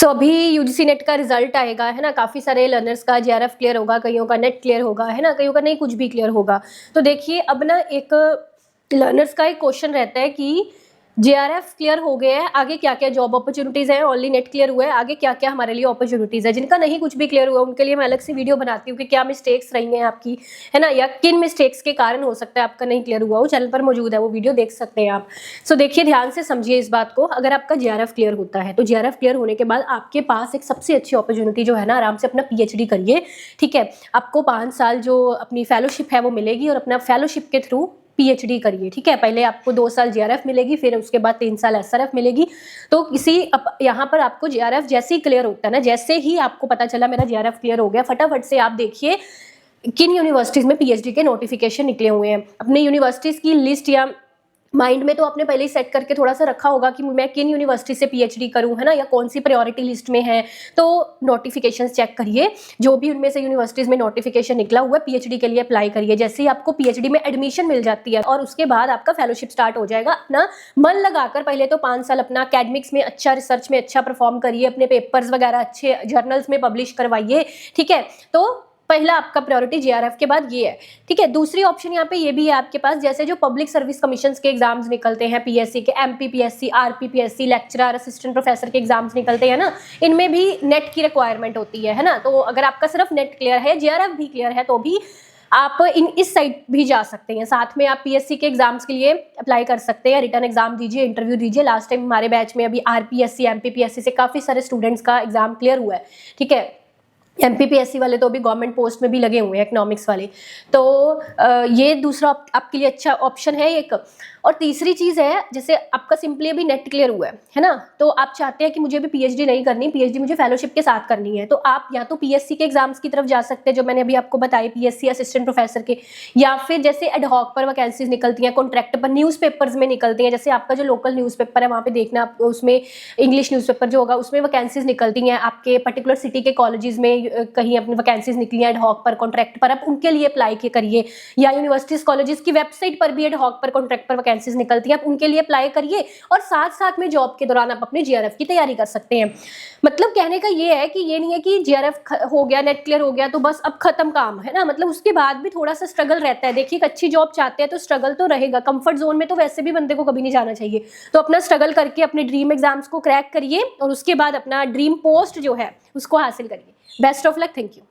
अभी UGC net का result आएगा, है ना। काफ़ी सारे लर्नर्स का जेआरएफ क्लियर होगा, कईयों का नेट क्लियर होगा, है ना, कईयों का नहीं कुछ भी क्लियर होगा। तो देखिए अब ना एक लर्नर्स का एक क्वेश्चन रहता है कि जेआरएफ क्लियर हो गया है, आगे क्या क्या जॉब अपॉर्चुनिटीज़ हैं, ओनली नेट क्लियर हुआ है, आगे क्या क्या हमारे लिए अपॉर्चुनिटीज़ है। जिनका नहीं कुछ भी क्लियर हुआ उनके लिए मैं अलग से वीडियो बनाती हूँ कि क्या मिस्टेक्स रही हैं आपकी, है ना, या किन मिस्टेक्स के कारण हो सकता है आपका नहीं क्लियर हुआ हो। चैनल पर मौजूद है, वो वीडियो देख सकते हैं आप। देखिए ध्यान से समझिए इस बात को। अगर आपका जेआरएफ क्लियर होता है तो जेआरएफ क्लियर होने के बाद आपके पास एक सबसे अच्छी अपॉर्चुनिटी जो है ना, आराम से अपना पीएचडी करिए, ठीक है। आपको 5 साल जो अपनी फेलोशिप है वो मिलेगी और अपना फेलोशिप के थ्रू पीएचडी करिए, ठीक है। पहले आपको 2 साल जेआरएफ मिलेगी, फिर उसके बाद 3 साल एसआरएफ मिलेगी। तो यहाँ पर आपको जेआरएफ जैसे ही क्लियर होता है ना, जैसे ही आपको पता चला मेरा जेआरएफ क्लियर हो गया, फटाफट से आप देखिए किन यूनिवर्सिटीज़ में पीएचडी के नोटिफिकेशन निकले हुए हैं। अपने यूनिवर्सिटीज़ की लिस्ट या माइंड में तो आपने पहले ही सेट करके थोड़ा सा रखा होगा कि मैं किन यूनिवर्सिटी से पीएचडी करूं, है ना, या कौन सी प्रायोरिटी लिस्ट में है। तो नोटिफिकेशंस चेक करिए, जो भी उनमें से यूनिवर्सिटीज़ में नोटिफिकेशन निकला हुआ है पीएचडी के लिए अप्लाई करिए। जैसे ही आपको पीएचडी में एडमिशन मिल जाती है और उसके बाद आपका फेलोशिप स्टार्ट हो जाएगा। अपना मन लगाकर पहले तो 5 साल अपना अकेडमिक्स में अच्छा, रिसर्च में अच्छा परफॉर्म करिए, अपने पेपर्स वगैरह अच्छे जर्नल्स में पब्लिश करवाइए, ठीक है। तो पहला आपका प्रायोरिटी जेआरएफ के बाद ये है, ठीक है। दूसरी ऑप्शन यहाँ पे ये भी है आपके पास, जैसे जो पब्लिक सर्विस कमीशन के एग्जाम्स निकलते हैं, पीएससी के, एमपीपीएससी, आरपीपीएससी, लेक्चरर, असिस्टेंट प्रोफेसर के एग्जाम्स निकलते हैं ना, इनमें भी नेट की रिक्वायरमेंट होती है ना। तो अगर आपका सिर्फ नेट क्लियर है, जेआरएफ भी क्लियर है, तो भी आप इस साइड भी जा सकते हैं। साथ में आप पीएससी के एग्जाम्स के लिए अप्लाई कर सकते हैं, रिटर्न एग्जाम दीजिए, इंटरव्यू दीजिए। लास्ट टाइम हमारे बैच में अभी आरपीएससी, एमपीपीएससी से काफ़ी सारे स्टूडेंट्स का एग्जाम क्लियर हुआ है, ठीक है। एमपीपीएससी वाले तो अभी गवर्नमेंट पोस्ट में भी लगे हुए हैं, इकोनॉमिक्स वाले। तो ये दूसरा आपके लिए अच्छा ऑप्शन है एक। और तीसरी चीज़ है, जैसे आपका सिंपली अभी नेट क्लियर हुआ है ना, तो आप चाहते हैं कि मुझे भी पीएचडी नहीं करनी, पीएचडी मुझे फेलोशिप के साथ करनी है, तो आप या तो पीएससी के एग्जाम्स की तरफ जा सकते हैं, जो मैंने अभी आपको बताई, पीएससी असिस्टेंट प्रोफेसर के, या फिर जैसे एडहॉक पर वैकेंसीज निकलती हैं, कॉन्ट्रैक्ट पर, न्यूज़पेपर्स में निकलती हैं। जैसे आपका जो लोकल न्यूज़पेपर है वहाँ पे देखना, उसमें इंग्लिश न्यूज़पेपर जो होगा उसमें वैकेंसीज निकलती हैं, आपके पर्टिकुलर सिटी के कॉलेजेस में कहीं अपनी वैकेंसीज निकली हैं एडहॉक पर, कॉन्ट्रैक्ट पर, आप उनके लिए अप्लाई करिए। या यूनिवर्सिटीज कॉलेजेस की वेबसाइट पर भी एडहॉक पर, कॉन्ट्रैक्ट पर वैकेंसीज निकलती हैं, उनके लिए अप्लाई करिए। और साथ साथ में जॉब के दौरान आप अपने जेआरएफ की तैयारी कर सकते हैं। मतलब कहने का ये है कि ये नहीं है कि जेआरएफ हो गया, नेट क्लियर हो गया तो बस अब खत्म काम, है ना। मतलब उसके बाद भी थोड़ा सा स्ट्रगल रहता है। देखिए, एक अच्छी जॉब चाहते हैं तो स्ट्रगल तो रहेगा। कंफर्ट जोन में तो वैसे भी बंदे को कभी नहीं जाना चाहिए। तो अपना स्ट्रगल करके अपने ड्रीम एग्जाम्स को क्रैक करिए और उसके बाद अपना ड्रीम पोस्ट जो है उसको हासिल करिए। Best of luck, thank you.